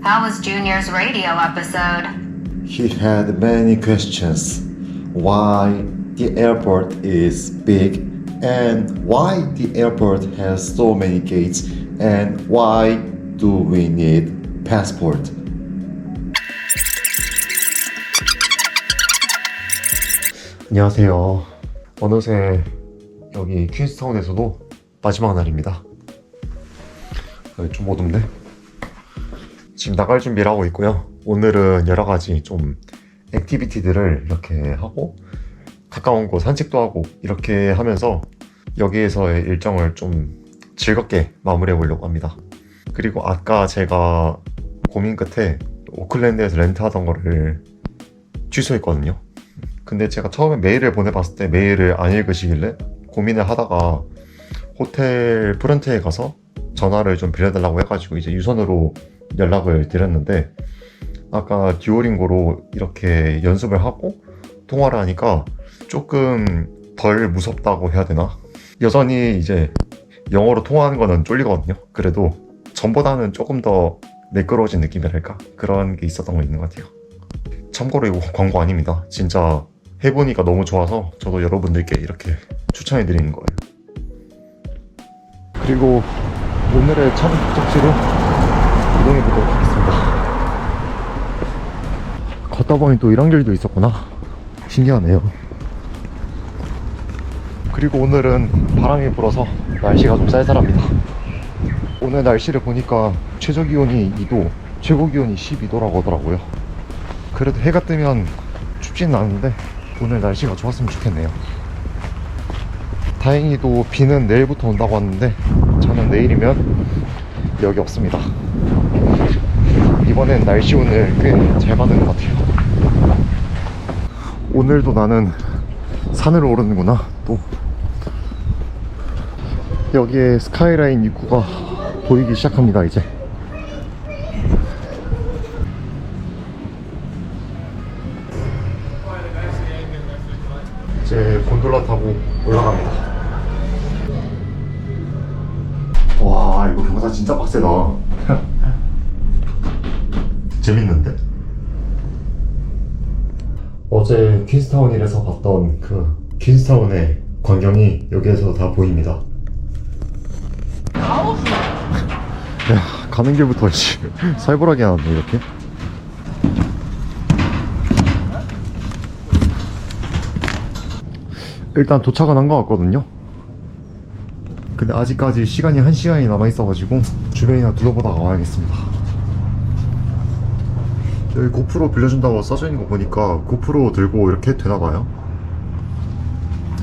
How was Junior's radio episode? He had many questions. Why the airport is big, and why the airport has so many gates, and why do we need passport? 안녕하세요. 어느새 여기 퀸스타운에서도 마지막 날입니다. 좀 어둡네. 지금 나갈 준비를 하고 있고요. 오늘은 여러 가지 좀 액티비티들을 이렇게 하고 가까운 곳 산책도 하고 이렇게 하면서 여기에서의 일정을 좀 즐겁게 마무리해 보려고 합니다. 그리고 아까 제가 고민 끝에 오클랜드에서 렌트하던 거를 취소했거든요. 근데 제가 처음에 메일을 보내봤을 때 메일을 안 읽으시길래 고민을 하다가 호텔 프런트에 가서 전화를 좀 빌려달라고 해가지고 이제 유선으로 연락을 드렸는데, 아까 듀오링고로 이렇게 연습을 하고 통화를 하니까 조금 덜 무섭다고 해야 되나? 여전히 이제 영어로 통화하는 거는 쫄리거든요. 그래도 전보다는 조금 더 매끄러워진 느낌이랄까? 그런 게 있었던 거 있는 것 같아요. 참고로 이거 광고 아닙니다. 진짜 해보니까 너무 좋아서 저도 여러분들께 이렇게 추천해 드리는 거예요. 그리고 오늘의 첫 목적지로 이동해 보도록 하겠습니다. 걷다 보니 또 이런 길도 있었구나. 신기하네요. 그리고 오늘은 바람이 불어서 날씨가 좀 쌀쌀합니다. 오늘 날씨를 보니까 최저 기온이 2도, 최고 기온이 12도라고 하더라고요. 그래도 해가 뜨면 춥지는 않은데 오늘 날씨가 좋았으면 좋겠네요. 다행히도 비는 내일부터 온다고 하는데 저는 내일이면 여기 없습니다. 이번엔 날씨 운을 꽤 잘 받은 것 같아요. 오늘도 나는 산을 오르는구나. 또 여기에 스카이라인 입구가 보이기 시작합니다. 이제 곤돌라 타고 올라갑니다. 와, 이거 경사 진짜 빡세다. 재밌는데? 어제 퀸스타운이라서 봤던 그 퀸스타운의 광경이 여기에서 다 보입니다. 야, 가는 길부터 살벌하게 나왔네 이렇게. 일단 도착은 한 것 같거든요. 근데 아직까지 시간이 1시간이 남아있어가지고 주변이나 둘러보다가 와야겠습니다. 여기 고프로 빌려준다고 써져있는 거 보니까 고프로 들고 이렇게 해도 되나봐요.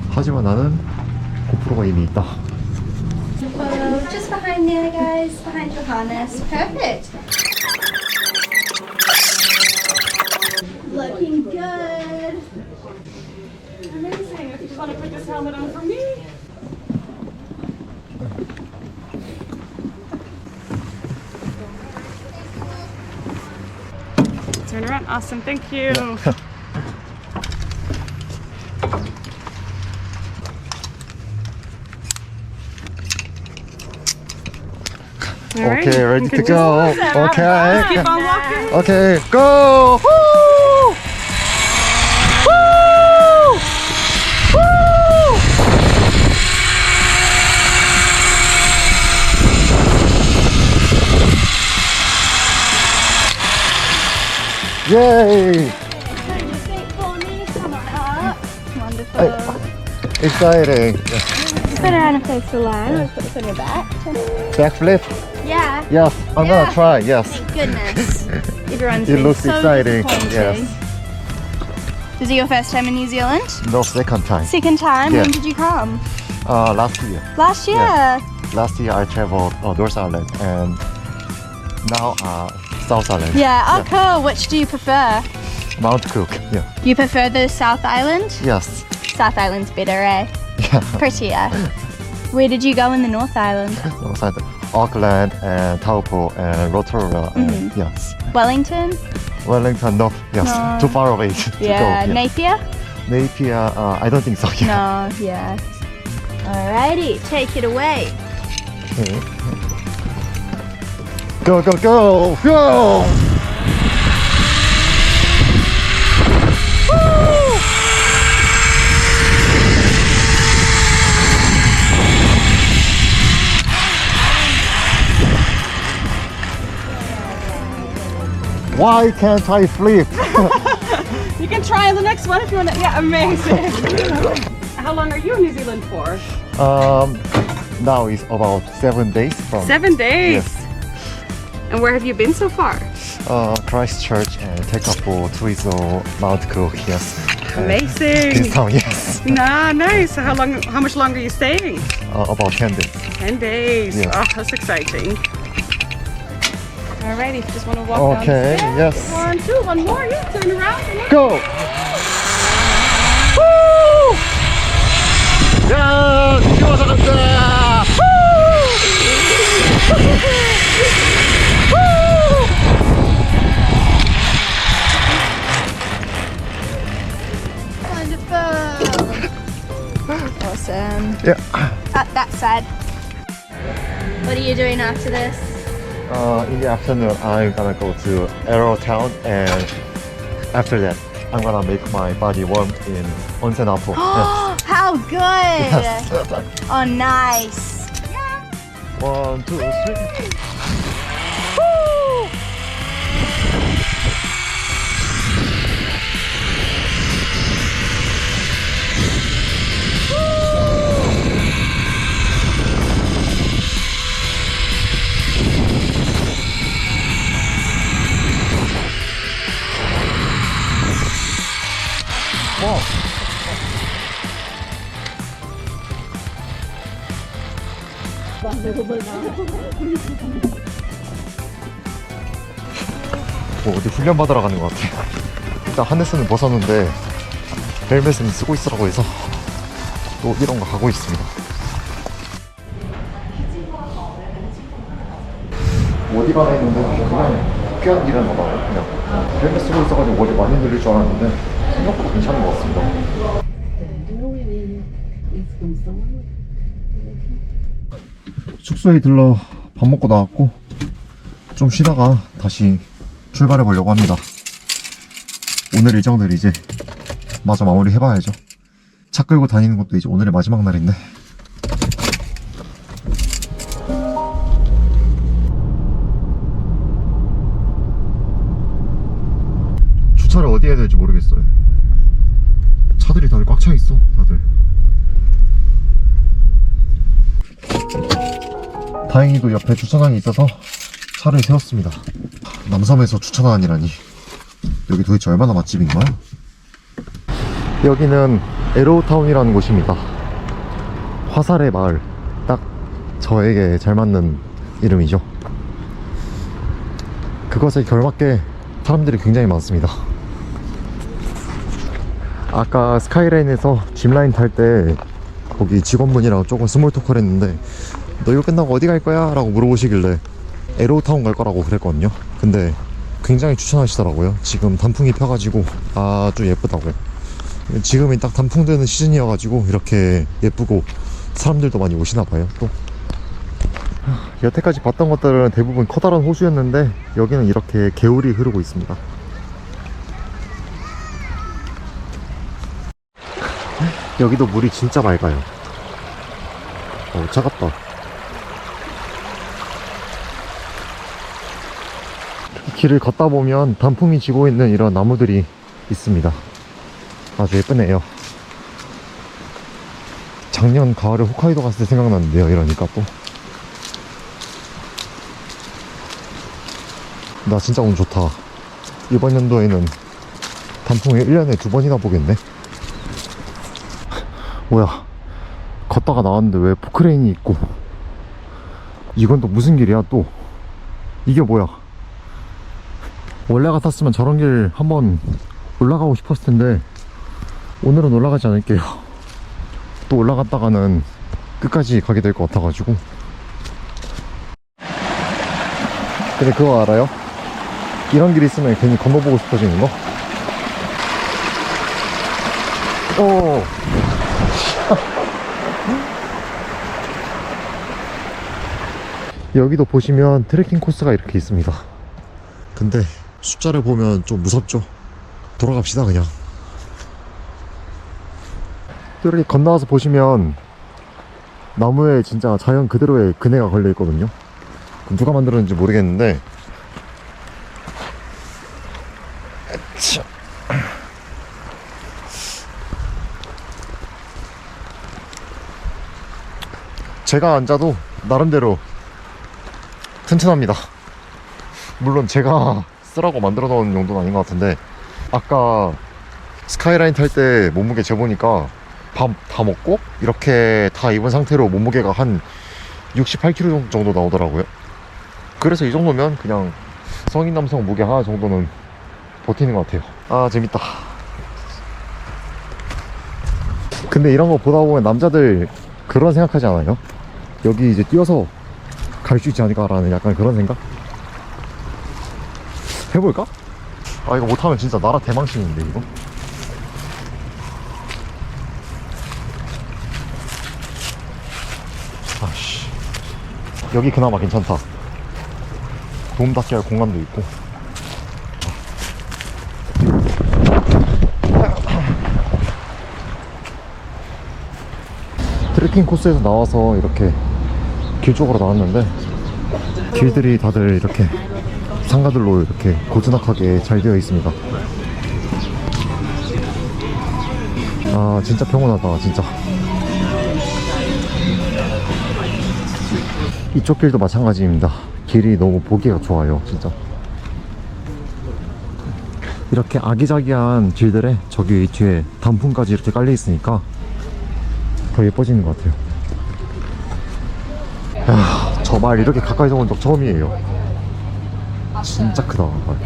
하지만 나는 고프로가 이미 있다. Just behind there, guys. Behind your harness. Perfect. Looking good. Amazing. If you just want to put this helmet on for me. Turn around. Awesome. Thank you. All right. Okay, ready to go. Okay. Keep on walking. Okay, go! Woo! Woo! Woo! Yay! Wonderful. Exciting. Put it on a place to land. Let's put this on your back. Backflip? Yeah. Yes, I'm Yeah. gonna try, yes. Thank goodness. Everyone's It been looks so exciting, disappointed. yes. Is it your first time in New Zealand? No, second time. Second time? Yeah. When did you come? Last year. Last year. Yeah. Last year I traveled North Island and now South Island. Yeah. Oh, cool. Which do you prefer? Mount Cook, yeah. You prefer the South Island? Yes. South Island's better, eh? Yeah. Prettier. Where did you go in the North Island? North Island. Auckland and Taupo and Rotorua and yes. Wellington? Wellington, no, yes. No. Too far away to Yeah. go. Napier? Napier, I don't think so. Yeah. No, yeah. Alrighty, take it away. Okay. Go, go, go! Go! Why can't I flip? You can try on the next one if you want to. Yeah, amazing. How long are you in New Zealand for? Now it's about 7 days from 7 days. Yes. And where have you been so far? Christchurch and Tekapo, Twizel, Mount Cook, yes. Amazing. This town, yes. Nah, nice. So how much longer are you staying? About 10 days. 10 days. Yeah. Oh, that's exciting. Alrighty, just want to walk Okay, down the stairs. yes. 1, 2, one more. Yeah, turn around. Go! Woo! 야, 드디어 잡았다! Awesome. Yeah. That side. What are you doing after this? In the afternoon, I'm gonna go to Arrowtown, and after that, I'm gonna make my body warm in Onsen Apo. Yes. How good! Yes. Oh, nice. 1, 2, 3. 어디 훈련 받으러 가는 것 같아. 일단 하네스는 벗었는데 헬멧은 쓰고 있으라고 해서 또 이런 거 가고 있습니다. 어디 가나 했는데 그냥 피한 길은 봐요. 그냥 헬멧 쓰고 있어가지고 머리 많이 늘릴 줄 알았는데 생각보다 괜찮은 것 같습니다. 숙소에 들러 밥 먹고 나왔고 좀 쉬다가 다시 출발해 보려고 합니다. 오늘 일정들 이제 마저 마무리 해봐야죠. 차 끌고 다니는 것도 이제 오늘의 마지막 날인데 주차를 어디 해야 될지 모르겠어요. 차들이 다들 꽉 차 있어. 다들 다행히도 옆에 주차장이 있어서 차를 세웠습니다. 남섬에서 주차장이라니 여기 도대체 얼마나 맛집인 거야? 여기는 에로우타운이라는 곳입니다. 화살의 마을, 딱 저에게 잘 맞는 이름이죠. 그것에 걸맞게 사람들이 굉장히 많습니다. 아까 스카이라인에서 짚라인 탈 때 거기 직원분이랑 조금 스몰 토크를 했는데 너 이거 끝나고 어디 갈 거야? 라고 물어보시길래 에로우타운 갈 거라고 그랬거든요. 근데 굉장히 추천하시더라고요. 지금 단풍이 펴가지고 아주 예쁘다고요. 지금이 딱 단풍 되는 시즌이어가지고 이렇게 예쁘고 사람들도 많이 오시나봐요. 또 여태까지 봤던 것들은 대부분 커다란 호수였는데 여기는 이렇게 개울이 흐르고 있습니다. 여기도 물이 진짜 맑아요. 차갑다. 길을 걷다 보면 단풍이 지고 있는 이런 나무들이 있습니다. 아주 예쁘네요. 작년 가을에 홋카이도 갔을 때 생각났는데요. 이러니까 또 나 진짜 운 좋다. 이번 연도에는 단풍을 1년에 2번이나 보겠네. 뭐야, 걷다가 나왔는데 왜 포크레인이 있고 이건 또 무슨 길이야 또. 이게 뭐야. 원래 같았으면 저런 길 한번 올라가고 싶었을 텐데 오늘은 올라가지 않을게요. 또 올라갔다가는 끝까지 가게 될 것 같아가지고. 근데 그거 알아요? 이런 길 있으면 괜히 건너보고 싶어지는 거? 오. 여기도 보시면 트레킹 코스가 이렇게 있습니다. 근데 숫자를 보면 좀 무섭죠. 돌아갑시다 그냥. 또 이렇게 건너와서 보시면 나무에 진짜 자연 그대로의 그네가 걸려 있거든요. 그럼 누가 만들었는지 모르겠는데 제가 앉아도 나름대로 튼튼합니다. 물론 제가 쓰라고 만들어 놓은 정도는 아닌 것 같은데, 아까 스카이라인 탈 때 몸무게 재보니까 밥 다 먹고 이렇게 다 입은 상태로 몸무게가 한 68kg 정도 나오더라고요. 그래서 이 정도면 그냥 성인 남성 무게 하나 정도는 버티는 것 같아요. 아 재밌다. 근데 이런 거 보다 보면 남자들 그런 생각하지 않아요? 여기 이제 뛰어서 갈 수 있지 않을까라는 약간 그런 생각? 해볼까? 아 이거 못하면 진짜 나라 대망신인데 이거? 아씨, 여기 그나마 괜찮다. 도움 닫기 할 공간도 있고. 트레킹 코스에서 나와서 이렇게 길 쪽으로 나왔는데, 길들이 다들 이렇게 상가들로 이렇게 고즈넉하게 잘 되어 있습니다. 아 진짜 평온하다 진짜. 이쪽 길도 마찬가지입니다. 길이 너무 보기가 좋아요 진짜. 이렇게 아기자기한 길들에 저기 뒤에 단풍까지 이렇게 깔려 있으니까 더 예뻐지는 것 같아요. 저 말 이렇게 가까이서 본 적 처음이에요. 진짜 크다 말.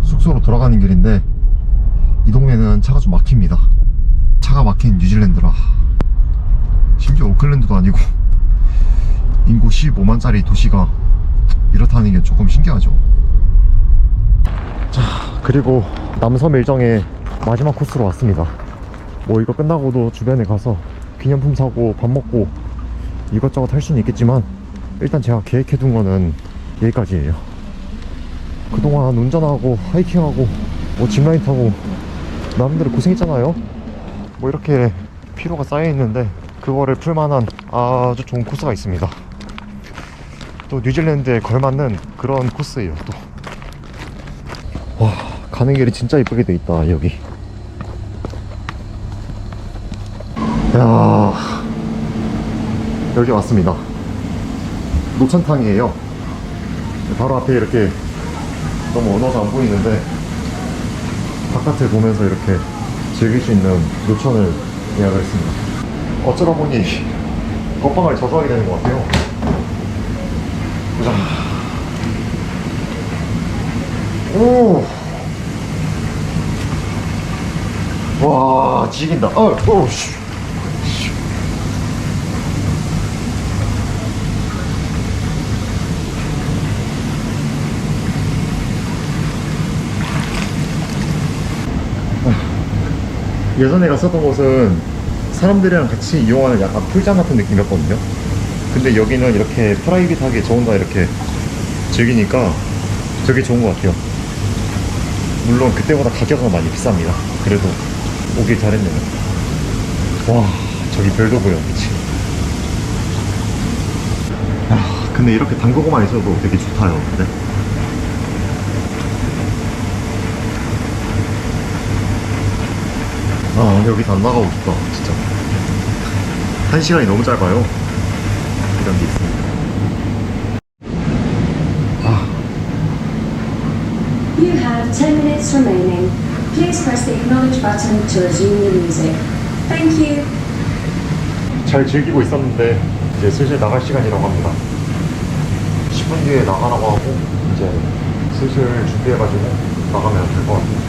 숙소로 돌아가는 길인데 이 동네는 차가 좀 막힙니다. 차가 막힌 뉴질랜드라. 심지어 오클랜드도 아니고 인구 15만짜리 도시가 이렇다는 게 조금 신기하죠. 자, 그리고 남섬 일정의 마지막 코스로 왔습니다. 뭐 이거 끝나고도 주변에 가서 기념품 사고 밥 먹고 이것저것 할 수는 있겠지만, 일단 제가 계획해둔 거는 여기까지예요. 그동안 운전하고 하이킹하고 뭐 짚라인 타고 나름대로 고생했잖아요. 뭐 이렇게 피로가 쌓여있는데 그거를 풀만한 아주 좋은 코스가 있습니다. 또 뉴질랜드에 걸맞는 그런 코스예요. 또 와, 가는 길이 진짜 이쁘게 돼 있다 여기. 야, 여기 왔습니다. 노천탕이에요. 바로 앞에 이렇게 너무 언어가 안 보이는데 바깥을 보면서 이렇게 즐길 수 있는 노천을 예약을 했습니다. 어쩌다 보니 먹방을 자주 하게 되는 것 같아요. 보자. 오! 와, 지긴다. 씨. 예전에 갔었던 곳은 사람들이랑 같이 이용하는 약간 풀장 같은 느낌이었거든요. 근데 여기는 이렇게 프라이빗하게 저 혼자 이렇게 즐기니까 되게 좋은 것 같아요. 물론 그때보다 가격은 많이 비쌉니다. 그래도 오길 잘했네요. 와, 저기 별도 보여. 그치? 아, 근데 이렇게 담그고만 있어도 되게 좋다요. 근데 아, 여기서 안 나가고 싶다 진짜. 1시간이 너무 짧아요. 이런 게 있습니다. You have 10 minutes remaining. Please press the acknowledge button to resume the music. Thank you. 잘 즐기고 있었는데 이제 슬슬 나갈 시간이라고 합니다. 10분 뒤에 나가라고 하고 이제 슬슬 준비해가지고 나가면 될 것 같아요.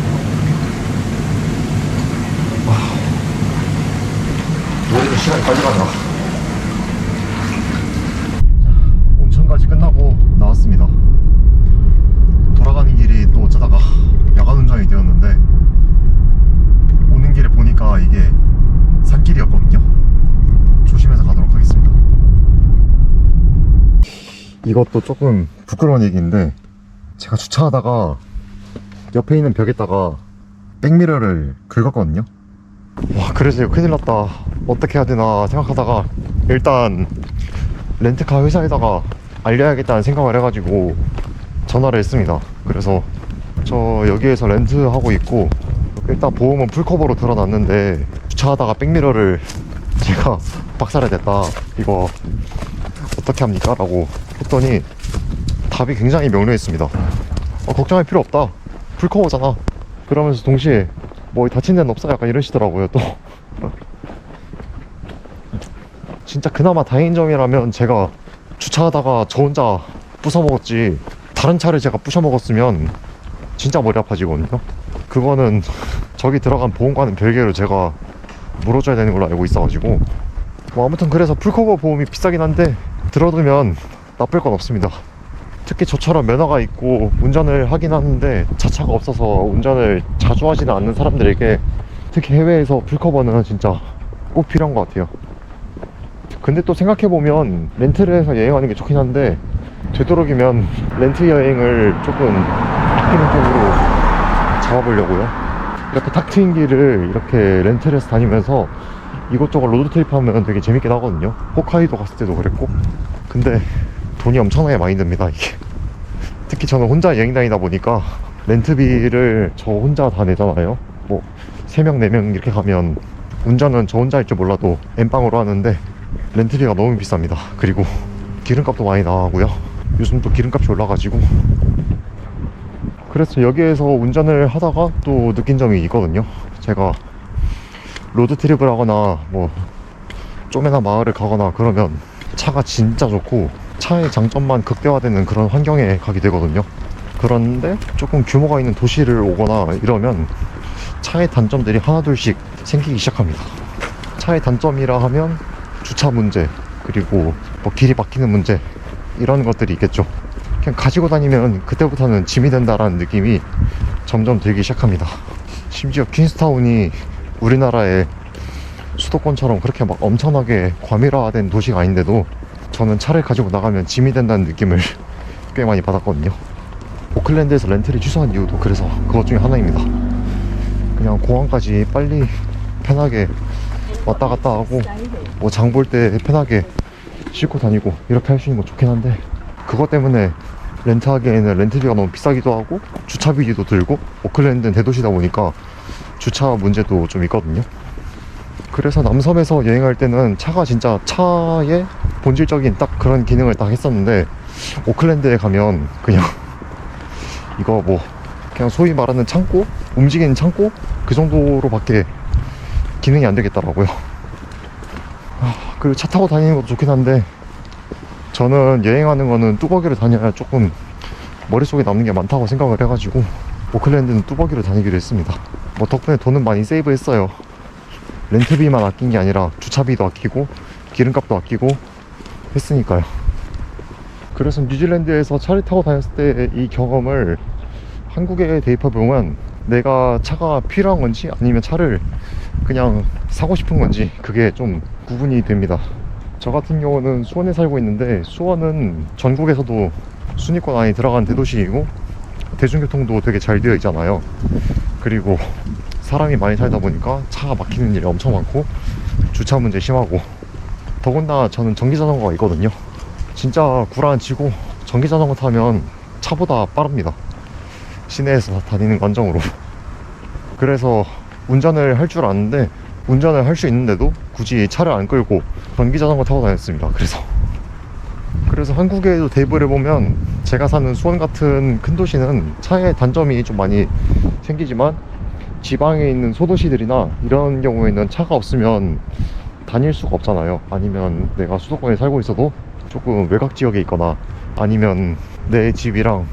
왜 이렇게 시간이 빨리 가나. 온천까지 끝나고 나왔습니다. 돌아가는 길이 또 어쩌다가 야간 운전이 되었는데 이것도 조금 부끄러운 얘기인데 제가 주차하다가 옆에 있는 벽에다가 백미러를 긁었거든요. 와, 그래서 이거 큰일 났다, 어떻게 해야 되나 생각하다가 일단 렌트카 회사에다가 알려야겠다는 생각을 해가지고 전화를 했습니다. 그래서 저 여기에서 렌트하고 있고 일단 보험은 풀커버로 들어놨는데 주차하다가 백미러를 제가 박살이 됐다, 이거 어떻게 합니까? 라고 했더니 답이 굉장히 명료했습니다. 걱정할 필요 없다, 풀커버잖아. 그러면서 동시에 뭐 다친 데는 없어, 약간 이러시더라고요. 또 진짜 그나마 다행인 점이라면 제가 주차하다가 저 혼자 부숴먹었지 다른 차를 제가 부셔먹었으면 진짜 머리 아파지거든요. 그거는 저기 들어간 보험과는 별개로 제가 물어줘야 되는 걸로 알고 있어가지고 뭐 아무튼 그래서 풀커버 보험이 비싸긴 한데 들어두면 나쁠 건 없습니다. 특히 저처럼 면허가 있고 운전을 하긴 하는데 자차가 없어서 운전을 자주 하지는 않는 사람들에게 특히 해외에서 풀커버는 진짜 꼭 필요한 것 같아요. 근데 또 생각해보면 렌트를 해서 여행하는 게 좋긴 한데 되도록이면 렌트 여행을 조금 아끼는 쪽으로 잡아보려고요. 이렇게 탁 트인 길을 이렇게 렌트를 해서 다니면서 이것저것 로드트립 하면 되게 재밌긴 하거든요. 홋카이도 갔을 때도 그랬고. 근데 돈이 엄청나게 많이 듭니다, 이게. 특히 저는 혼자 여행 다니다 보니까 렌트비를 저 혼자 다 내잖아요. 뭐 3명 4명 이렇게 가면 운전은 저 혼자 할 줄 몰라도 N빵으로 하는데 렌트비가 너무 비쌉니다. 그리고 기름값도 많이 나가고요. 요즘 또 기름값이 올라가지고. 그래서 여기에서 운전을 하다가 또 느낀 점이 있거든요. 제가 로드트립을 하거나 뭐 쪼매나 마을을 가거나 그러면 차가 진짜 좋고 차의 장점만 극대화되는 그런 환경에 가게 되거든요. 그런데 조금 규모가 있는 도시를 오거나 이러면 차의 단점들이 하나둘씩 생기기 시작합니다. 차의 단점이라 하면 주차 문제, 그리고 뭐 길이 막히는 문제, 이런 것들이 있겠죠. 그냥 가지고 다니면 그때부터는 짐이 된다라는 느낌이 점점 들기 시작합니다. 심지어 퀸스타운이 우리나라의 수도권처럼 그렇게 막 엄청나게 과밀화된 도시가 아닌데도 저는 차를 가지고 나가면 짐이 된다는 느낌을 꽤 많이 받았거든요. 오클랜드에서 렌트를 취소한 이유도 그래서 그것 중에 하나입니다. 그냥 공항까지 빨리 편하게 왔다 갔다 하고 뭐 장 볼 때 편하게 싣고 다니고 이렇게 할 수 있는 거 좋긴 한데 그것 때문에 렌트하기에는 렌트비가 너무 비싸기도 하고 주차비도 들고 오클랜드는 대도시다 보니까 주차 문제도 좀 있거든요. 그래서 남섬에서 여행할 때는 차가 진짜 차의 본질적인 딱 그런 기능을 딱 했었는데 오클랜드에 가면 그냥 이거 뭐 그냥 소위 말하는 창고? 움직이는 창고? 그 정도로밖에 기능이 안 되겠더라고요. 그리고 차 타고 다니는 것도 좋긴 한데 저는 여행하는 거는 뚜벅이로 다녀야 조금 머릿속에 남는 게 많다고 생각을 해가지고 오클랜드는 뚜벅이로 다니기로 했습니다. 뭐 덕분에 돈은 많이 세이브 했어요. 렌트비만 아낀 게 아니라 주차비도 아끼고 기름값도 아끼고 했으니까요. 그래서 뉴질랜드에서 차를 타고 다녔을 때 이 경험을 한국에 대입해보면 내가 차가 필요한 건지 아니면 차를 그냥 사고 싶은 건지 그게 좀 구분이 됩니다. 저 같은 경우는 수원에 살고 있는데 수원은 전국에서도 순위권 안에 들어간 대도시이고 대중교통도 되게 잘 되어 있잖아요. 그리고 사람이 많이 살다 보니까 차가 막히는 일이 엄청 많고 주차 문제 심하고 더군다나 저는 전기자전거가 있거든요. 진짜 구라안 치고 전기자전거 타면 차보다 빠릅니다. 시내에서 다니는 관정으로. 그래서 운전을 할 줄 아는데 운전을 할 수 있는데도 굳이 차를 안 끌고 전기자전거 타고 다녔습니다. 그래서 한국에도 대입을 해보면 제가 사는 수원 같은 큰 도시는 차의 단점이 좀 많이 생기지만 지방에 있는 소도시들이나 이런 경우에는 차가 없으면 다닐 수가 없잖아요. 아니면 내가 수도권에 살고 있어도 조금 외곽 지역에 있거나 아니면 내 집이랑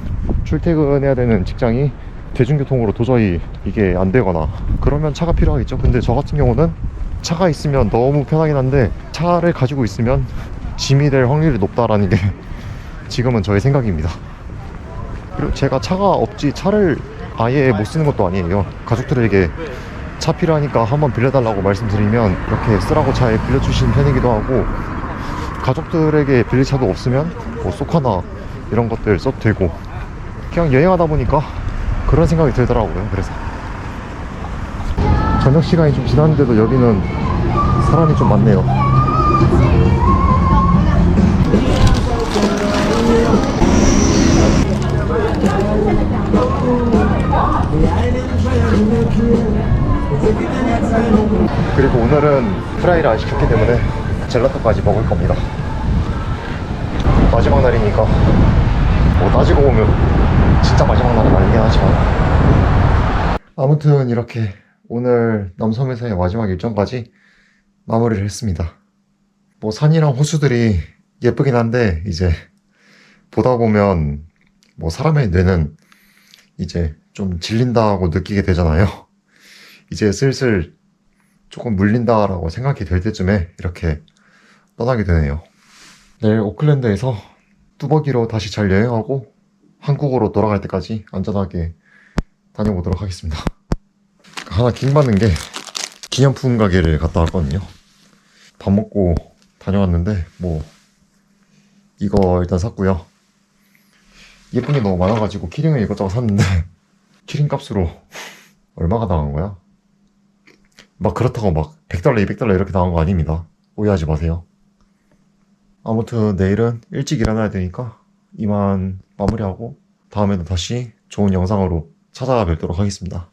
출퇴근해야 되는 직장이 대중교통으로 도저히 이게 안 되거나 그러면 차가 필요하겠죠. 근데 저 같은 경우는 차가 있으면 너무 편하긴 한데 차를 가지고 있으면 짐이 될 확률이 높다라는 게 지금은 저의 생각입니다. 그리고 제가 차가 없지 차를 아예 못 쓰는 것도 아니에요. 가족들에게 차 필요하니까 한번 빌려달라고 말씀드리면 이렇게 쓰라고 잘 빌려주시는 편이기도 하고 가족들에게 빌릴 차도 없으면 뭐 소카나 이런 것들 써도 되고 그냥 여행하다 보니까 그런 생각이 들더라고요. 그래서 저녁 시간이 좀 지났는데도 여기는 사람이 좀 많네요. 그리고 오늘은 프라이를 안 시켰기 때문에 젤라또까지 먹을 겁니다. 마지막 날이니까 뭐 따지고 보면 진짜 마지막 날은 아니긴 하지만 아무튼 이렇게 오늘 남섬에서의 마지막 일정까지 마무리를 했습니다. 뭐 산이랑 호수들이 예쁘긴 한데 이제 보다 보면 뭐 사람의 뇌는 이제 좀 질린다고 느끼게 되잖아요. 이제 슬슬 조금 물린다라고 생각이 될 때쯤에 이렇게 떠나게 되네요. 내일 오클랜드에서 뚜벅이로 다시 잘 여행하고 한국으로 돌아갈 때까지 안전하게 다녀보도록 하겠습니다. 하나 킹받는 게 기념품 가게를 갔다 왔거든요. 밥 먹고 다녀왔는데 뭐 이거 일단 샀고요. 예쁜 게 너무 많아가지고 키링을 이것저것 샀는데 키링 값으로 얼마가 나간 거야? 막 그렇다고 막 $100, $200 이렇게 나간 거 아닙니다. 오해하지 마세요. 아무튼 내일은 일찍 일어나야 되니까 이만 마무리하고 다음에도 다시 좋은 영상으로 찾아뵙도록 하겠습니다.